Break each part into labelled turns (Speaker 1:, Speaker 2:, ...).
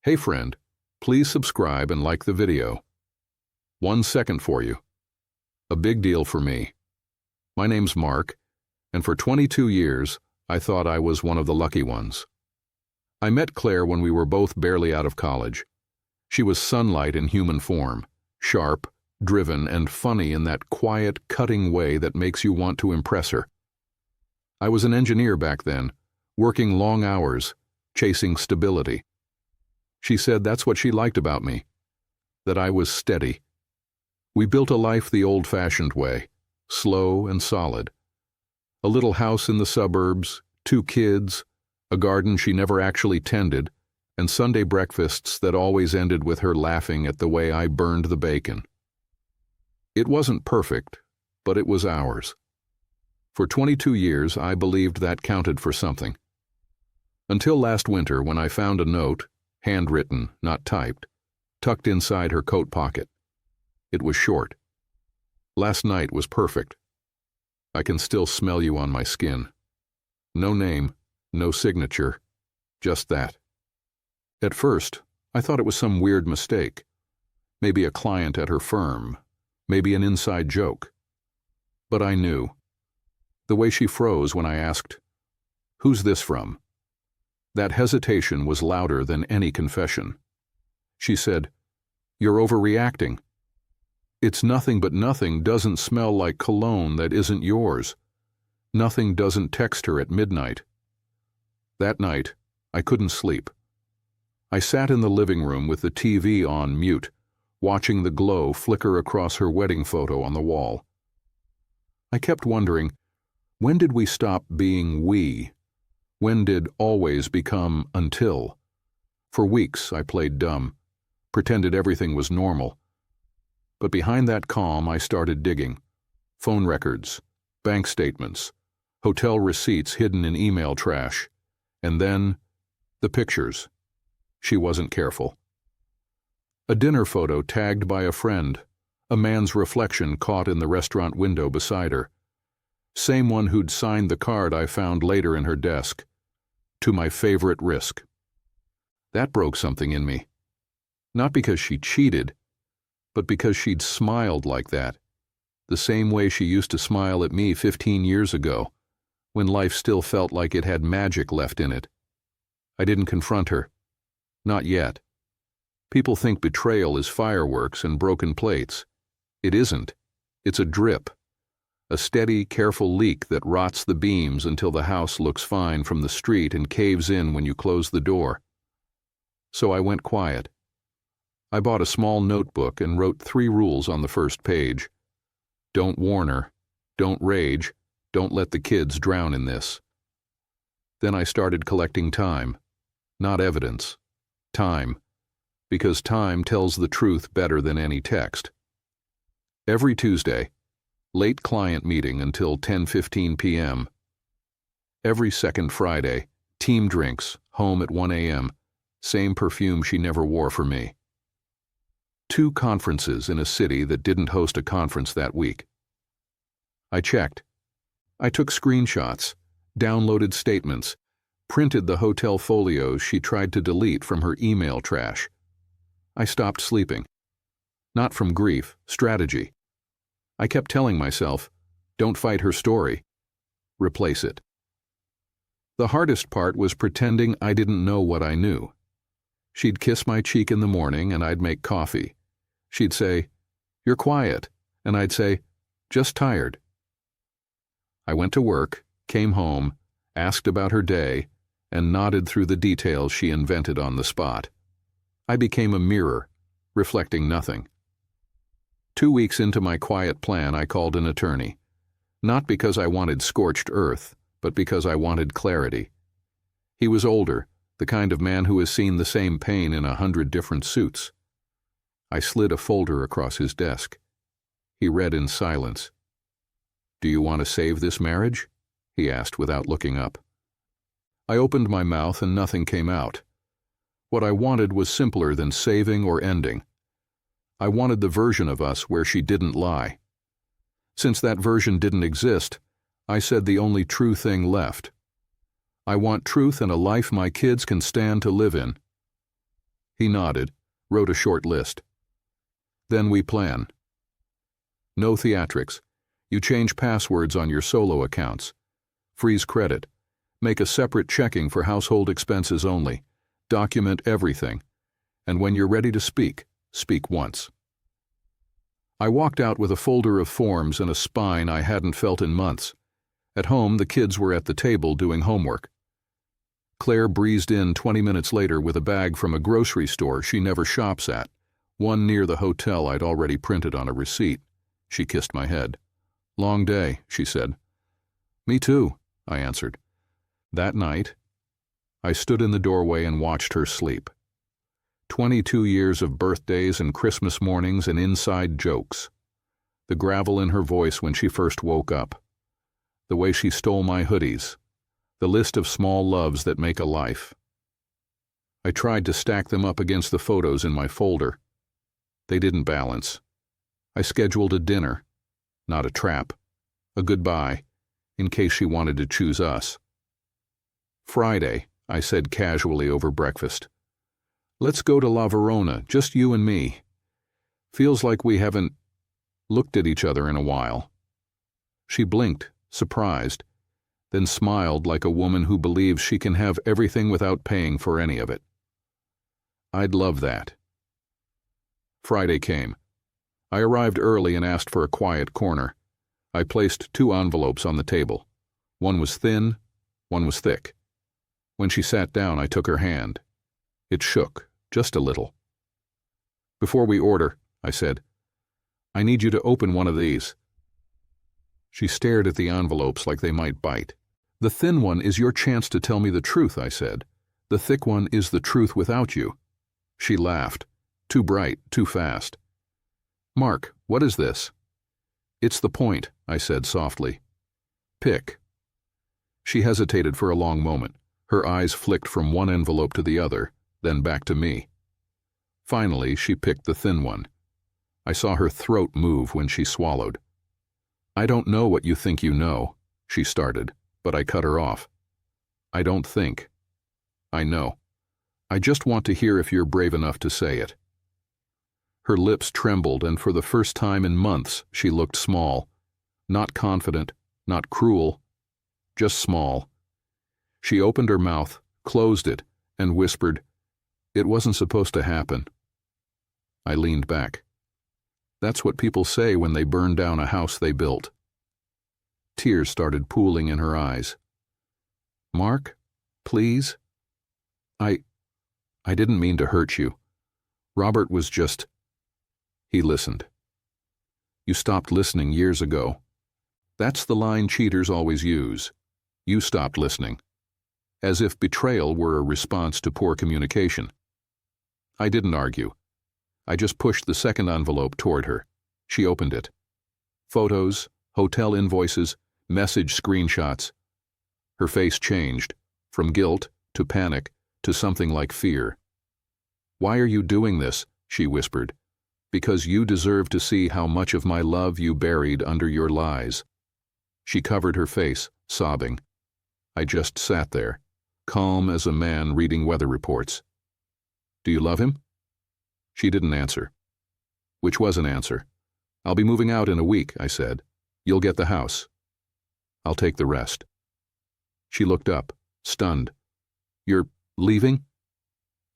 Speaker 1: Hey friend, please subscribe and like the video. 1 second for you. A big deal for me. My name's Mark, and for 22 years, I thought I was one of the lucky ones. I met Claire when we were both barely out of college. She was sunlight in human form, sharp, driven, and funny in that quiet, cutting way that makes you want to impress her. I was an engineer back then, working long hours, chasing stability. She said that's what she liked about me, that I was steady. We built a life the old-fashioned way, slow and solid. A little house in the suburbs, 2 kids, a garden she never actually tended, and Sunday breakfasts that always ended with her laughing at the way I burned the bacon. It wasn't perfect, but it was ours. For 22 years, I believed that counted for something. Until last winter, when I found a note, handwritten, not typed, tucked inside her coat pocket. It was short. Last night was perfect. I can still smell you on my skin. No name, no signature, just that. At first, I thought it was some weird mistake. Maybe a client at her firm, maybe an inside joke. But I knew. The way she froze when I asked, "Who's this from?" That hesitation was louder than any confession. She said, "You're overreacting. It's nothing, but nothing doesn't smell like cologne that isn't yours. Nothing doesn't text her at midnight." That night, I couldn't sleep. I sat in the living room with the TV on mute, watching the glow flicker across her wedding photo on the wall. I kept wondering, when did we stop being we? When did always become until? For weeks I played dumb, pretended everything was normal. But behind that calm I started digging. Phone records, bank statements, hotel receipts hidden in email trash, and then the pictures. She wasn't careful. A dinner photo tagged by a friend, a man's reflection caught in the restaurant window beside her. Same one who'd signed the card I found later in her desk. "To my favorite risk." That broke something in me. Not because she cheated, but because she'd smiled like that, the same way she used to smile at me 15 years ago, when life still felt like it had magic left in it. I didn't confront her. Not yet. People think betrayal is fireworks and broken plates. It isn't. It's a drip. A steady, careful leak that rots the beams until the house looks fine from the street and caves in when you close the door. So I went quiet. I bought a small notebook and wrote 3 rules on the first page. Don't warn her. Don't rage. Don't let the kids drown in this. Then I started collecting time. Not evidence. Time. Because time tells the truth better than any text. Every Tuesday, late client meeting until 10:15 p.m. Every second Friday, team drinks, home at 1 a.m., same perfume she never wore for me. 2 conferences in a city that didn't host a conference that week. I checked. I took screenshots, downloaded statements, printed the hotel folios she tried to delete from her email trash. I stopped sleeping. Not from grief, strategy. I kept telling myself, don't fight her story. Replace it. The hardest part was pretending I didn't know what I knew. She'd kiss my cheek in the morning and I'd make coffee. She'd say, "You're quiet," and I'd say, "Just tired." I went to work, came home, asked about her day, and nodded through the details she invented on the spot. I became a mirror, reflecting nothing. 2 weeks into my quiet plan, I called an attorney. Not because I wanted scorched earth, but because I wanted clarity. He was older, the kind of man who has seen the same pain in 100 different suits. I slid a folder across his desk. He read in silence. "Do you want to save this marriage?" he asked without looking up. I opened my mouth and nothing came out. What I wanted was simpler than saving or ending. I wanted the version of us where she didn't lie. Since that version didn't exist, I said the only true thing left. I want truth and a life my kids can stand to live in. He nodded, wrote a short list. Then we plan. No theatrics. You change passwords on your solo accounts. Freeze credit. Make a separate checking for household expenses only. Document everything. And when you're ready to speak, speak once. I walked out with a folder of forms and a spine I hadn't felt in months. At home, the kids were at the table doing homework. Claire breezed in 20 minutes later with a bag from a grocery store she never shops at, one near the hotel I'd already printed on a receipt. She kissed my head. "Long day," she said. "Me too," I answered. That night, I stood in the doorway and watched her sleep. 22 years of birthdays and Christmas mornings and inside jokes. The gravel in her voice when she first woke up. The way she stole my hoodies. The list of small loves that make a life. I tried to stack them up against the photos in my folder. They didn't balance. I scheduled a dinner, not a trap, a goodbye, in case she wanted to choose us. "Friday," I said casually over breakfast. "Let's go to La Verona, just you and me. Feels like we haven't looked at each other in a while." She blinked, surprised, then smiled like a woman who believes she can have everything without paying for any of it. I'd love that. Friday came. I arrived early and asked for a quiet corner. I placed 2 envelopes on the table. One was thin, one was thick. When she sat down, I took her hand. It shook, just a little. "Before we order," I said, "I need you to open one of these." She stared at the envelopes like they might bite. "The thin one is your chance to tell me the truth," I said. "The thick one is the truth without you." She laughed. Too bright, too fast. "Mark, what is this?" "It's the point," I said softly. "Pick." She hesitated for a long moment. Her eyes flicked from one envelope to the other, then back to me. Finally, she picked the thin one. I saw her throat move when she swallowed. "I don't know what you think you know," she started, but I cut her off. "I don't think. I know. I just want to hear if you're brave enough to say it." Her lips trembled, and for the first time in months, she looked small. Not confident, not cruel, just small. She opened her mouth, closed it, and whispered, "It wasn't supposed to happen." I leaned back. That's what people say when they burn down a house they built. Tears started pooling in her eyes. "Mark, please? I didn't mean to hurt you. Robert was just..." He listened. "You stopped listening years ago. That's the line cheaters always use. You stopped listening. As if betrayal were a response to poor communication." I didn't argue. I just pushed the second envelope toward her. She opened it. Photos, hotel invoices, message screenshots. Her face changed, from guilt to panic to something like fear. "Why are you doing this?" she whispered. "Because you deserve to see how much of my love you buried under your lies." She covered her face, sobbing. I just sat there, calm as a man reading weather reports. "Do you love him?" She didn't answer. Which was an answer. "I'll be moving out in a week," I said. "You'll get the house. I'll take the rest." She looked up, stunned. "You're leaving?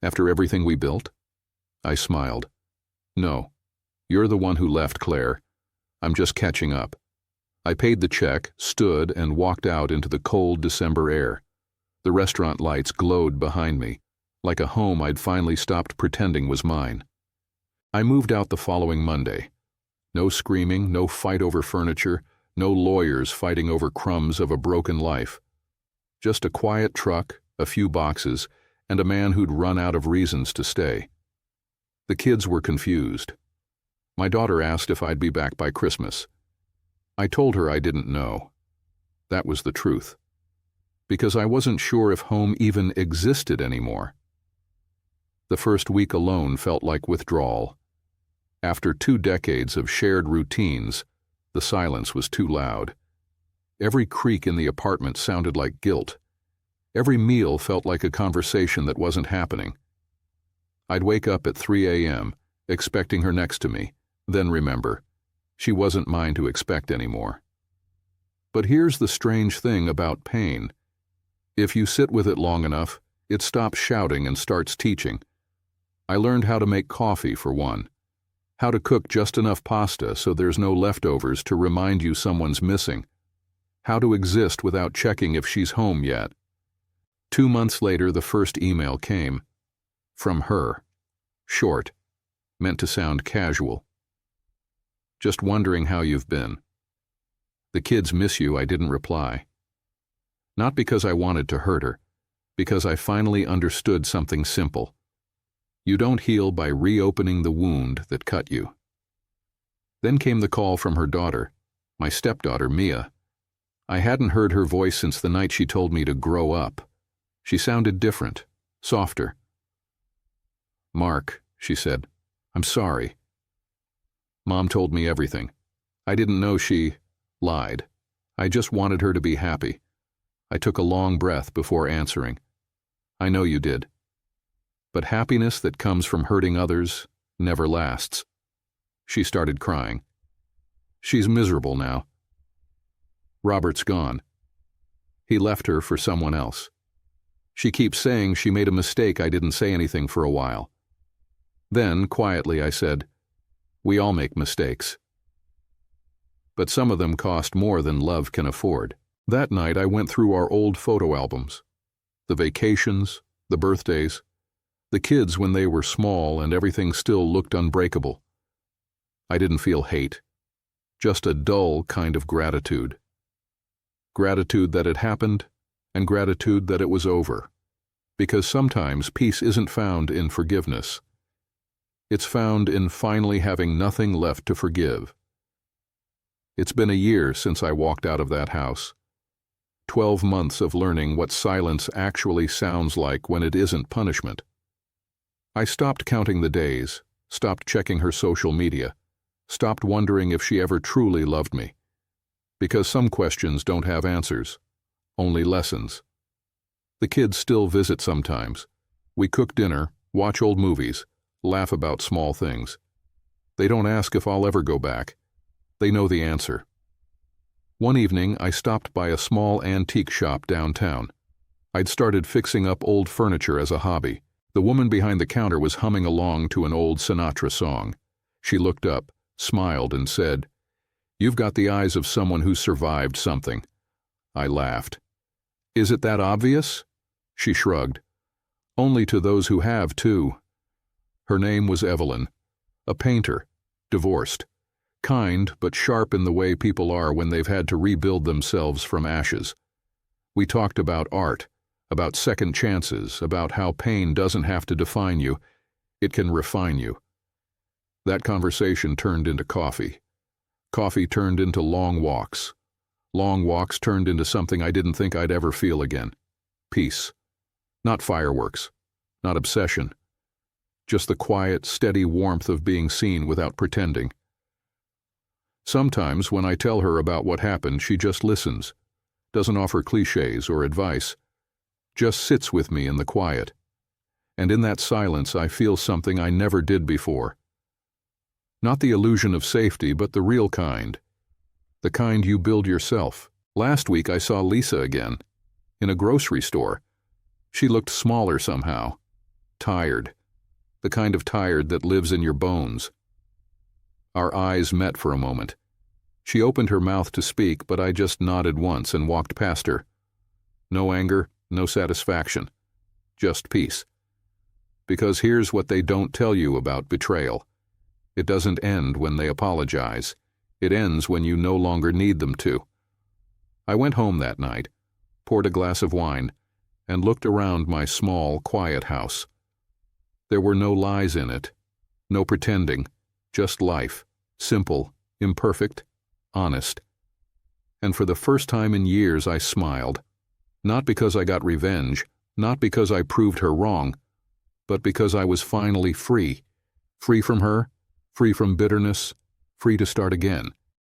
Speaker 1: After everything we built?" I smiled. "No. You're the one who left, Claire. I'm just catching up." I paid the check, stood, and walked out into the cold December air. The restaurant lights glowed behind me, like a home I'd finally stopped pretending was mine. I moved out the following Monday. No screaming, no fight over furniture, no lawyers fighting over crumbs of a broken life. Just a quiet truck, a few boxes, and a man who'd run out of reasons to stay. The kids were confused. My daughter asked if I'd be back by Christmas. I told her I didn't know. That was the truth. Because I wasn't sure if home even existed anymore. The first week alone felt like withdrawal. After 2 decades of shared routines, the silence was too loud. Every creak in the apartment sounded like guilt. Every meal felt like a conversation that wasn't happening. I'd wake up at 3 a.m., expecting her next to me, then remember, she wasn't mine to expect anymore. But here's the strange thing about pain. If you sit with it long enough, it stops shouting and starts teaching. I learned how to make coffee, for one. How to cook just enough pasta so there's no leftovers to remind you someone's missing. How to exist without checking if she's home yet. 2 months later, the first email came. From her. Short. Meant to sound casual. Just wondering how you've been. The kids miss you, I didn't reply. Not because I wanted to hurt her, because I finally understood something simple. You don't heal by reopening the wound that cut you. Then came the call from her daughter, my stepdaughter, Mia. I hadn't heard her voice since the night she told me to grow up. She sounded different, softer. Mark, she said, I'm sorry. Mom told me everything. I didn't know she lied. I just wanted her to be happy. I took a long breath before answering. I know you did. But happiness that comes from hurting others never lasts. She started crying. She's miserable now. Robert's gone. He left her for someone else. She keeps saying she made a mistake. I didn't say anything for a while. Then, quietly, I said, we all make mistakes. But some of them cost more than love can afford. That night I went through our old photo albums. The vacations, the birthdays, the kids when they were small and everything still looked unbreakable. I didn't feel hate, just a dull kind of gratitude. Gratitude that it happened, and gratitude that it was over. Because sometimes peace isn't found in forgiveness. It's found in finally having nothing left to forgive. It's been a year since I walked out of that house. 12 months of learning what silence actually sounds like when it isn't punishment. I stopped counting the days, stopped checking her social media, stopped wondering if she ever truly loved me. Because some questions don't have answers, only lessons. The kids still visit sometimes. We cook dinner, watch old movies, laugh about small things. They don't ask if I'll ever go back. They know the answer. One evening, I stopped by a small antique shop downtown. I'd started fixing up old furniture as a hobby. The woman behind the counter was humming along to an old Sinatra song. She looked up, smiled, and said, "You've got the eyes of someone who survived something." I laughed. "Is it that obvious?" She shrugged. "Only to those who have, too." Her name was Evelyn, a painter, divorced, kind but sharp in the way people are when they've had to rebuild themselves from ashes. We talked about art, about second chances, about how pain doesn't have to define you, it can refine you. That conversation turned into coffee. Coffee turned into long walks. Long walks turned into something I didn't think I'd ever feel again. Peace. Not fireworks. Not obsession. Just the quiet, steady warmth of being seen without pretending. Sometimes when I tell her about what happened, she just listens, doesn't offer cliches or advice, just sits with me in the quiet. And in that silence I feel something I never did before. Not the illusion of safety, but the real kind. The kind you build yourself. Last week I saw Lisa again, in a grocery store. She looked smaller somehow. Tired. The kind of tired that lives in your bones. Our eyes met for a moment. She opened her mouth to speak, but I just nodded once and walked past her. No anger, no satisfaction. Just peace. Because here's what they don't tell you about betrayal. It doesn't end when they apologize. It ends when you no longer need them to. I went home that night, poured a glass of wine, and looked around my small, quiet house. There were no lies in it, no pretending, just life, simple, imperfect, honest. And for the first time in years I smiled, not because I got revenge, not because I proved her wrong, but because I was finally free. Free from her, free from bitterness, free to start again.